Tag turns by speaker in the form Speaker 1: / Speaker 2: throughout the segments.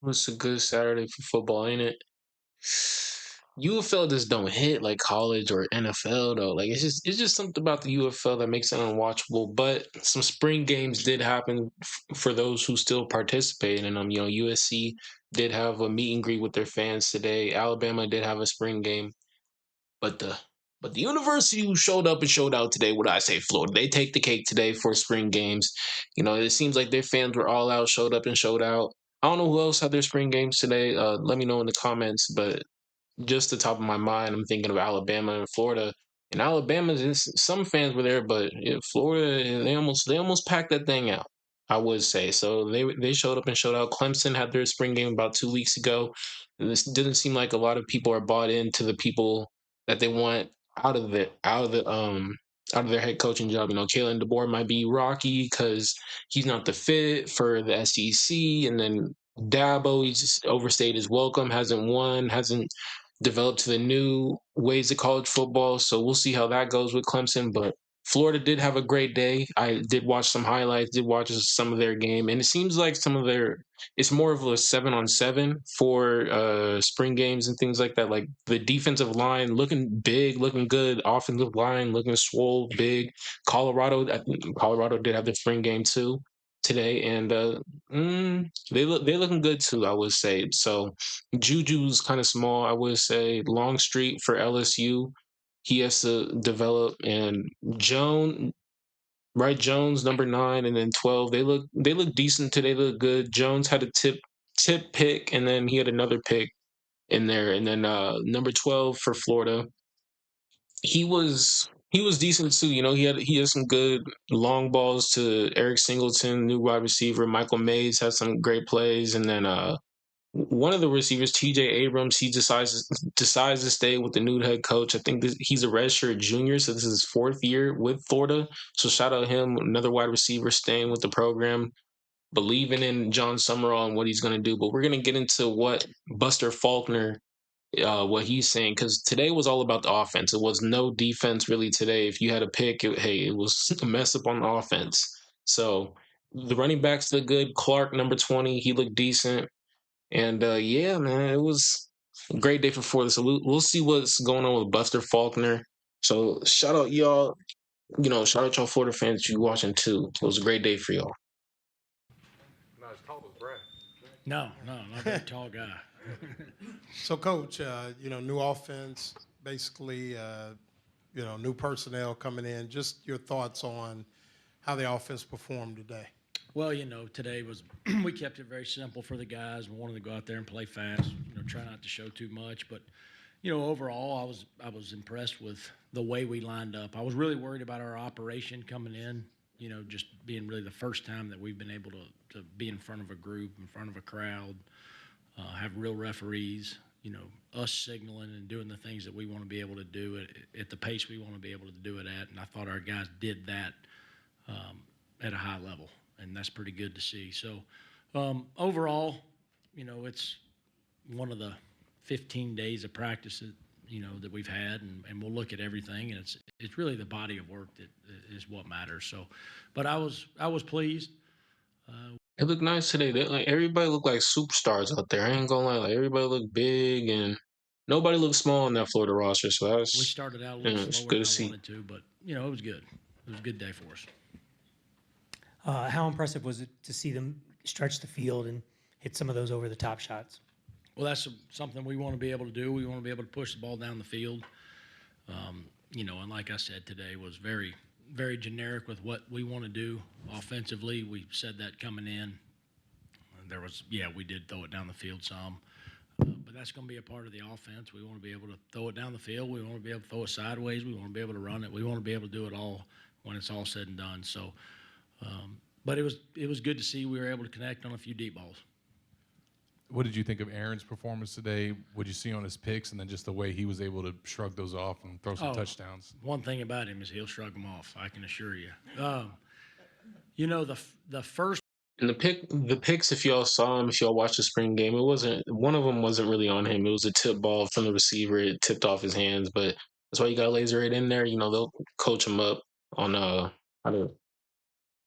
Speaker 1: It's a good Saturday for football, ain't it? UFL just don't hit like college or NFL though. Like it's just something about the UFL that makes it unwatchable. But some spring games did happen for those who still participate in them. USC did have a meet and greet with their fans today. Alabama did have a spring game. But the university who showed up and showed out today, what I say, Florida, they take the cake today for spring games. It seems like their fans were all out, showed up and showed out. I don't know who else had their spring games today. Let me know in the comments. But just the top of my mind, I'm thinking of Alabama and Florida. And Alabama, some fans were there, but Florida, they almost packed that thing out. I would say so. They showed up and showed out. Clemson had their spring game about 2 weeks ago, and this didn't seem like a lot of people are bought into the people that they want out of their head coaching job. Kalen DeBoer might be rocky because he's not the fit for the SEC, and then Dabo, he just overstayed his welcome, hasn't won, hasn't developed to the new ways of college football. So we'll see how that goes with Clemson. But Florida did have a great day. I did watch some highlights, did watch some of their game, and it seems like it's more of a 7-on-7 for spring games and things like that. Like the defensive line looking big, looking good, offensive line looking swole, big. I think Colorado did have their spring game too today, and they're looking good too, I would say. So Juju's kind of small, I would say. Longstreet for LSU, he has to develop. And Jones number 9, and then 12. They look decent today. They look good. Jones had a tip pick, and then he had another pick in there. And then number 12 for Florida, he was decent too. He had some good long balls to Eric Singleton, new wide receiver. Michael Mays had some great plays, and then one of the receivers, TJ Abrams, he decides to stay with the new head coach. I think he's a redshirt junior, so this is his 4th year with Florida. So shout out him, another wide receiver staying with the program, believing in John Summerall and what he's going to do. But we're going to get into what Buster Faulkner, what he's saying, because today was all about the offense. It was no defense really today. If you had a pick, it was a mess up on the offense. So the running backs look good. Clark, number 20, he looked decent. And yeah, man, it was a great day for Florida. So we'll see what's going on with Buster Faulkner. So shout out y'all, shout out y'all Florida fans you watching too. It was a great day for y'all.
Speaker 2: Not as tall as Brad.
Speaker 3: No, no, not a very tall guy.
Speaker 4: So, Coach, new offense, basically, new personnel coming in. Just your thoughts on how the offense performed today.
Speaker 3: Well, today was we kept it very simple for the guys. We wanted to go out there and play fast. Try not to show too much, but overall, I was impressed with the way we lined up. I was really worried about our operation coming in. Just being really the first time that we've been able to be in front of a group, in front of a crowd, have real referees. Us signaling and doing the things that we want to be able to do at the pace we want to be able to do it at. And I thought our guys did that at a high level, and that's pretty good to see. So overall, it's one of the 15 days of practice that we've had, and we'll look at everything, and it's really the body of work that is what matters. So, but I was pleased.
Speaker 1: It looked nice today. Like everybody looked like superstars out there. I ain't gonna lie, like everybody looked big and nobody looked small in that Florida roster. So
Speaker 3: We
Speaker 1: that's
Speaker 3: started out a little
Speaker 1: it's
Speaker 3: slower
Speaker 1: good
Speaker 3: than
Speaker 1: to
Speaker 3: I
Speaker 1: see.
Speaker 3: wanted to, but it was good. It was a good day for us.
Speaker 5: How impressive was it to see them stretch the field and hit some of those over the top shots?
Speaker 3: Well, that's something we want to be able to do. We want to be able to push the ball down the field. And like I said today, was very, very generic with what we want to do offensively. We said that coming in. We did throw it down the field some, but that's going to be a part of the offense. We want to be able to throw it down the field. We want to be able to throw it sideways. We want to be able to run it. We want to be able to do it all when it's all said and done. So, but it was good to see we were able to connect on a few deep balls.
Speaker 2: What did you think of Aaron's performance today? What did you see on his picks, and then just the way he was able to shrug those off and throw some touchdowns?
Speaker 3: One thing about him is he'll shrug them off. I can assure you. The first.
Speaker 1: And the picks, if y'all saw him, if y'all watched the spring game, it wasn't one of them wasn't really on him. It was a tip ball from the receiver. It tipped off his hands, but that's why you got to laser it in there. They'll coach him up on how to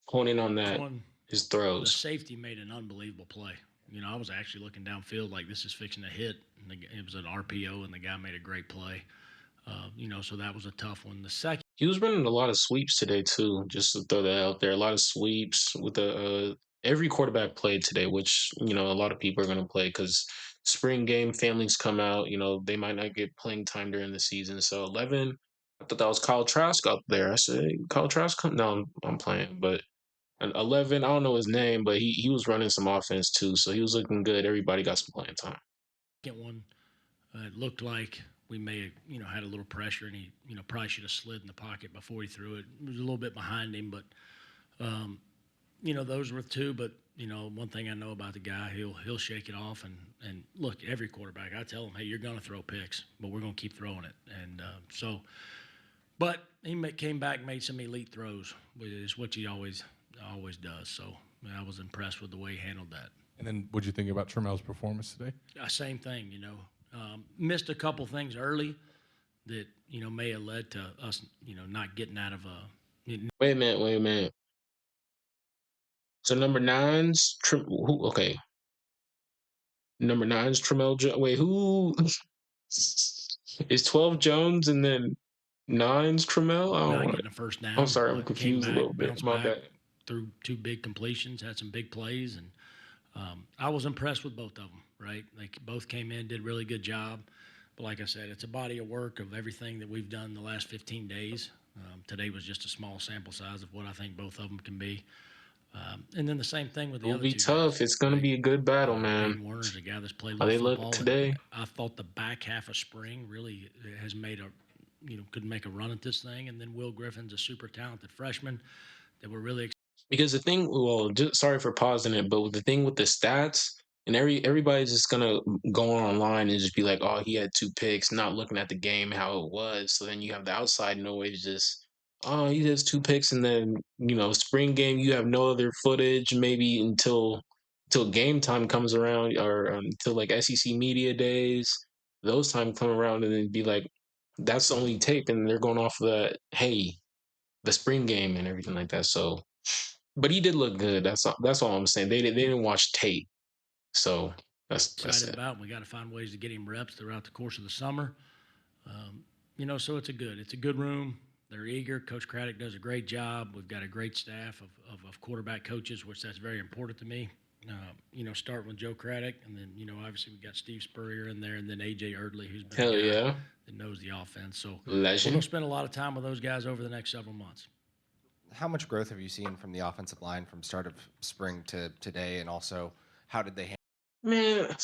Speaker 1: hone in on that
Speaker 3: One,
Speaker 1: his
Speaker 3: the
Speaker 1: throws.
Speaker 3: safety made an unbelievable play. I was actually looking downfield like this is fixing to hit. And it was an RPO, and the guy made a great play. So that was a tough one. The second
Speaker 1: He was running a lot of sweeps today too. Just to throw that out there, a lot of sweeps with the every quarterback played today, which a lot of people are going to play because spring game families come out. They might not get playing time during the season. So 11, I thought that was Kyle Trask up there. I said Kyle Trask. No, I'm playing, but 11, I don't know his name, but he was running some offense too, so he was looking good. Everybody got some playing time.
Speaker 3: one, it looked like we may have, had a little pressure, and he, probably should have slid in the pocket before he threw it. It was a little bit behind him, but those were two. But one thing I know about the guy, he'll shake it off. And look, every quarterback, I tell him, hey, you're going to throw picks, but we're going to keep throwing it. And but he came back, made some elite throws, which is what he always does. So I was impressed with the way he handled that.
Speaker 2: And then, what'd you think about Tramel's performance today?
Speaker 3: Same thing, missed a couple things early that may have led to us, not getting out of a.
Speaker 1: Wait a minute. So number nine's okay. Number nine's Tramel Jones. Wait, who is 12 Jones and then nine's Tramel? I don't
Speaker 3: Not
Speaker 1: want.
Speaker 3: getting a first down.
Speaker 1: I'm sorry, I'm
Speaker 3: but
Speaker 1: confused a little bit.
Speaker 3: bounced
Speaker 1: My
Speaker 3: back,
Speaker 1: bad.
Speaker 3: threw two big completions, had some big plays, and I was impressed with both of them. Right, they both came in, did a really good job. But like I said, it's a body of work of everything that we've done the last 15 days. Today was just a small sample size of what I think both of them can be. And then the same thing with the
Speaker 1: It'll
Speaker 3: other
Speaker 1: be
Speaker 3: two
Speaker 1: tough.
Speaker 3: guys,
Speaker 1: It's gonna
Speaker 3: right?
Speaker 1: be a good battle, man.
Speaker 3: Dane Warner's a guy that's played a
Speaker 1: How
Speaker 3: little
Speaker 1: they look
Speaker 3: football.
Speaker 1: today?
Speaker 3: I thought the back half of spring really has made could make a run at this thing. And then Will Griffin's a super talented freshman that we're really
Speaker 1: Because the thing, well, just sorry for pausing it, but the thing with the stats, and everybody's just gonna go online and just be like, "Oh, he had 2 picks," not looking at the game how it was. So then you have the outside noise, just, "Oh, he has 2 picks," and then spring game, you have no other footage, maybe until game time comes around, or until like SEC media days, those time come around, and then be like, "That's the only tape," and they're going off of the spring game and everything like that. So. But he did look good. That's all I'm saying. They didn't watch tape, so that's
Speaker 3: excited
Speaker 1: it.
Speaker 3: about. And we got to find ways to get him reps throughout the course of the summer. So it's a good room. They're eager. Coach Craddock does a great job. We've got a great staff of quarterback coaches, which that's very important to me. Starting with Joe Craddock, and then obviously we got Steve Spurrier in there, and then AJ Erdley, who's been
Speaker 1: Hell
Speaker 3: a guy
Speaker 1: yeah,
Speaker 3: that knows the offense. So we're
Speaker 1: legend.
Speaker 3: going to spend a lot of time with those guys over the next several months.
Speaker 6: How much growth have you seen from the offensive line from start of spring to today, and also how did they handle?
Speaker 1: Man,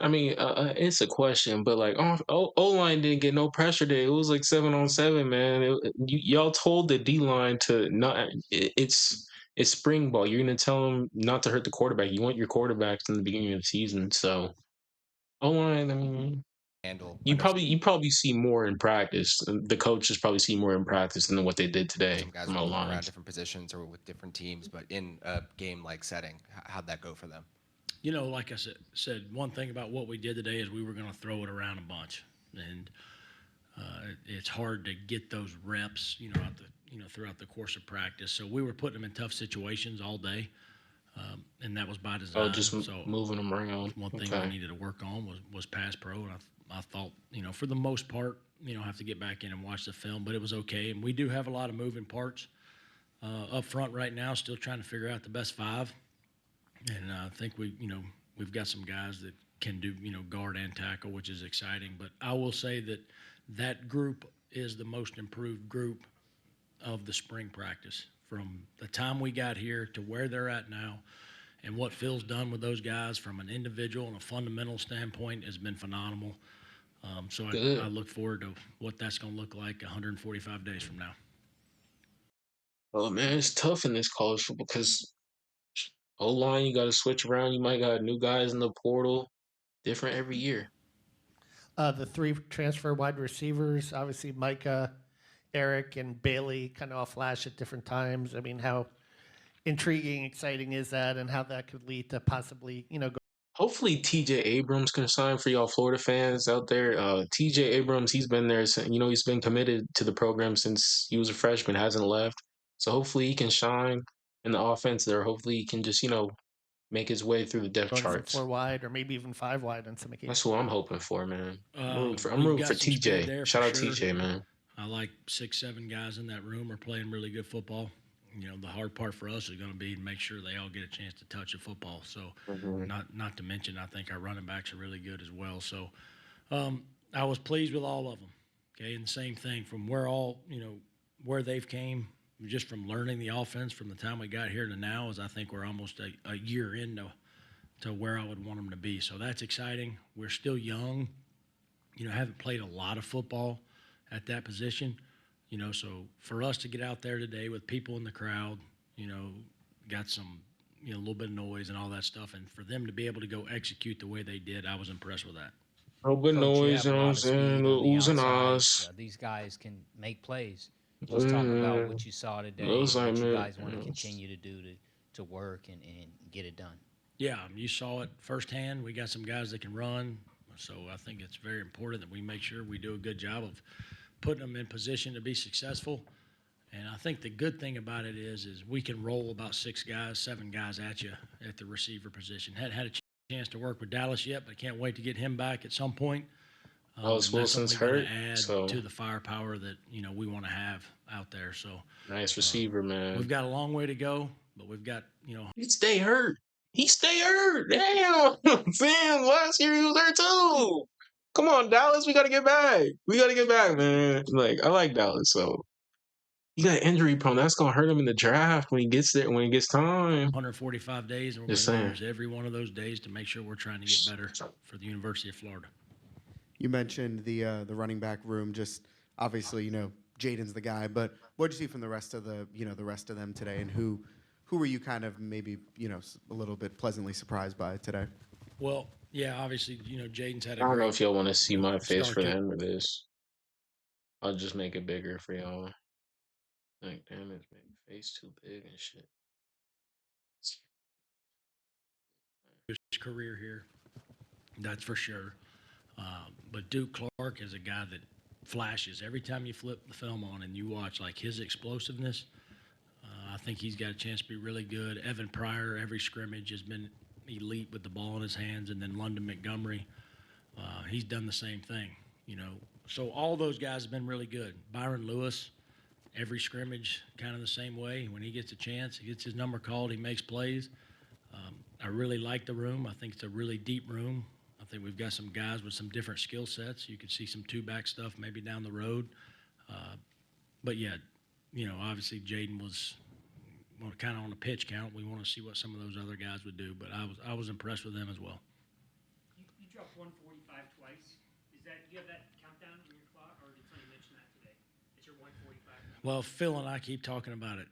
Speaker 1: I mean, it's a question, but like, O line didn't get no pressure today. It was like 7-on-7, man. Y'all told the D line to not. It's spring ball. You're gonna tell them not to hurt the quarterback. You want your quarterbacks in the beginning of the season. So O line, I mean.
Speaker 6: Handle
Speaker 1: You probably see more in practice. The coaches probably see more in practice than what they did today
Speaker 6: some guys
Speaker 1: from
Speaker 6: are moving
Speaker 1: O-line.
Speaker 6: around different positions or with different teams, but in a game-like setting, how'd that go for them?
Speaker 3: Like I said, one thing about what we did today is we were going to throw it around a bunch, and it's hard to get those reps, throughout the course of practice. So we were putting them in tough situations all day, and that was by design.
Speaker 1: Oh, just
Speaker 3: so
Speaker 1: moving them around.
Speaker 3: one thing
Speaker 1: Okay.
Speaker 3: we needed to work on was pass pro, and I thought, for the most part, have to get back in and watch the film, but it was okay. And we do have a lot of moving parts up front right now, still trying to figure out the best five. And I think we've got some guys that can do, guard and tackle, which is exciting. But I will say that group is the most improved group of the spring practice from the time we got here to where they're at now. And what Phil's done with those guys from an individual and a fundamental standpoint has been phenomenal. So I look forward to what that's going to look like 145 days from now.
Speaker 1: Oh man, it's tough in this college football because O-line, you got to switch around. You might got new guys in the portal, different every year.
Speaker 7: The three transfer wide receivers, obviously Micah, Eric, and Bailey, kind of all flash at different times. I mean, how intriguing, exciting is that, and how that could lead to possibly,
Speaker 1: Hopefully, TJ Abrams can sign for y'all Florida fans out there. TJ Abrams, he's been there. He's been committed to the program since he was a freshman, hasn't left. So hopefully he can shine in the offense there. Hopefully he can just, make his way through the depth
Speaker 7: Going from
Speaker 1: charts.
Speaker 7: 4 wide or maybe even 5 wide on some
Speaker 1: That's
Speaker 7: occasions.
Speaker 1: who I'm hoping for, man. I'm
Speaker 3: We've
Speaker 1: rooting
Speaker 3: got
Speaker 1: for
Speaker 3: some speed
Speaker 1: TJ.
Speaker 3: there
Speaker 1: Shout
Speaker 3: for
Speaker 1: out
Speaker 3: sure.
Speaker 1: TJ, man.
Speaker 3: I like 6, 7 guys in that room are playing really good football. You know, the hard part for us is going to be to make sure they all get a chance to touch the football. So, not to mention, I think our running backs are really good as well. So, I was pleased with all of them. Okay, and the same thing from where they've came, just from learning the offense from the time we got here to now, is I think we're almost a year into to where I would want them to be. So that's exciting. We're still young. You know, haven't played a lot of football at that position. You know, so for us to get out there today with people in the crowd, you know, got some, a little bit of noise and all that stuff, and for them to be able to go execute the way they did, I was impressed with that.
Speaker 1: Open
Speaker 8: Coach, you
Speaker 1: noise,
Speaker 8: have
Speaker 1: you
Speaker 8: a
Speaker 1: know what I'm
Speaker 8: lot of speed
Speaker 1: saying?
Speaker 8: on
Speaker 1: The
Speaker 8: the
Speaker 1: oohs and
Speaker 8: outside.
Speaker 1: ahs.
Speaker 8: These guys can make plays. Just talk about what you saw today and
Speaker 1: Looks like,
Speaker 8: what you
Speaker 1: man,
Speaker 8: guys want to
Speaker 1: yeah.
Speaker 8: continue to do to work and get it done.
Speaker 3: Yeah, you saw it firsthand. We got some guys that can run, so I think it's very important that we make sure we do a good job of putting them in position to be successful. And I think the good thing about it is we can roll about 6 guys, 7 guys at you at the receiver position. Hadn't had a chance to work with Dallas yet, but can't wait to get him back at some point.
Speaker 1: Dallas
Speaker 3: And
Speaker 1: Wilson's
Speaker 3: that's only
Speaker 1: hurt,
Speaker 3: gonna add
Speaker 1: so
Speaker 3: to the firepower that we want to have out there. So
Speaker 1: nice receiver, man.
Speaker 3: we've got a long way to go, but we've got
Speaker 1: He stay hurt. He stay hurt. Damn. Sam, last year he was hurt too. Come on, Dallas. We gotta get back. We gotta get back, man. Like, I like Dallas, so he got injury prone. That's gonna hurt him in the draft when he gets there, when he gets time.
Speaker 3: 145 days, and we're
Speaker 1: Just
Speaker 3: going to
Speaker 1: saying.
Speaker 3: use every one of those days to make sure we're trying to get better for the University of Florida.
Speaker 9: You mentioned the running back room. Just obviously, Jaden's the guy, but what did you see from the rest of the rest of them today, and who were you kind of maybe a little bit pleasantly surprised by today?
Speaker 3: Well, yeah, obviously, Jaden's had a
Speaker 1: I don't know
Speaker 3: great
Speaker 1: if y'all want to see my face
Speaker 3: start
Speaker 1: for the
Speaker 3: to-
Speaker 1: end of this. I'll just make it bigger for y'all. Like, damn, it's making face too big and shit.
Speaker 3: his career here. That's for sure. But Duke Clark is a guy that flashes every time you flip the film on and you watch, like, his explosiveness. I think he's got a chance to be really good. Evan Pryor, every scrimmage, has been elite with the ball in his hands, and then London Montgomery, he's done the same thing. So all those guys have been really good. Byron Lewis, every scrimmage, kind of the same way. When he gets a chance, he gets his number called, he makes plays. I really like the room. I think it's a really deep room. I think we've got some guys with some different skill sets. You could see some 2-back stuff maybe down the road. But yeah, obviously Jaden was kind of on the pitch count. We want to see what some of those other guys would do. But I was impressed with them as well.
Speaker 5: You dropped 145 twice. Do you have that countdown in your clock, or did somebody mention that today? It's your 145.
Speaker 3: Well, Phil and I keep talking about it.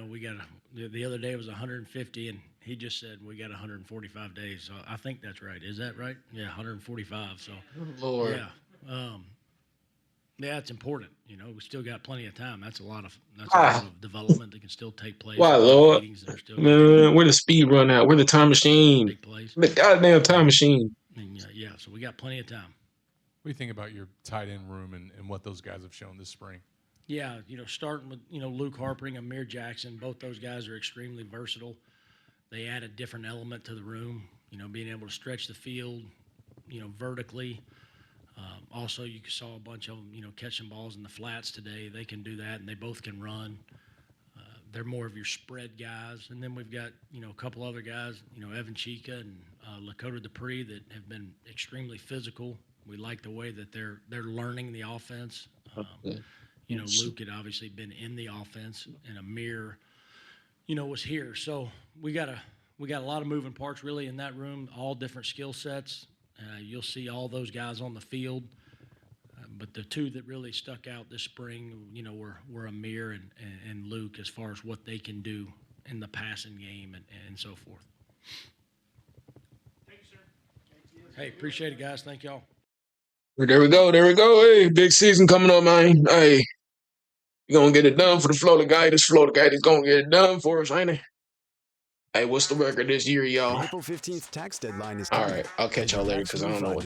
Speaker 3: We got the other day was 150, and he just said we got 145 days. So I think that's right. Is that right? Yeah, 145. So
Speaker 1: Lord.
Speaker 3: yeah, yeah, it's important. We still got plenty of time. That's a lot of development that can still take place.
Speaker 1: Why,
Speaker 3: A lot of
Speaker 1: Lord?
Speaker 3: meetings that are still
Speaker 1: Man, where the speed run at? Where the time machine?
Speaker 3: take place.
Speaker 1: The goddamn time machine.
Speaker 3: And yeah, so we got plenty of time.
Speaker 2: What do you think about your tight end room and what those guys have shown this spring?
Speaker 3: Yeah, starting with, Luke Harpering and Amir Jackson, both those guys are extremely versatile. They add a different element to the room, being able to stretch the field, vertically. Also, you saw a bunch of them, catching balls in the flats today. They can do that, and they both can run. They're more of your spread guys. And then we've got, a couple other guys, Evan Chica and Lakota Dupree, that have been extremely physical. We like the way that they're learning the offense. Luke had obviously been in the offense, and Amir, was here. So we got a lot of moving parts really in that room, all different skill sets. You'll see all those guys on the field. But the two that really stuck out this spring, were Amir and Luke, as far as what they can do in the passing game and so forth.
Speaker 5: Thank you, sir.
Speaker 3: Hey, appreciate it, guys. Thank y'all.
Speaker 1: There we go. There we go. Hey, big season coming up, man. Hey, you gonna get it done for the Florida Gators. Florida Gators gonna get it done for us, ain't it? Hey, what's the record this year, y'all?
Speaker 10: The April 15th tax deadline is
Speaker 1: All
Speaker 10: coming.
Speaker 1: right, I'll catch y'all later because I don't know what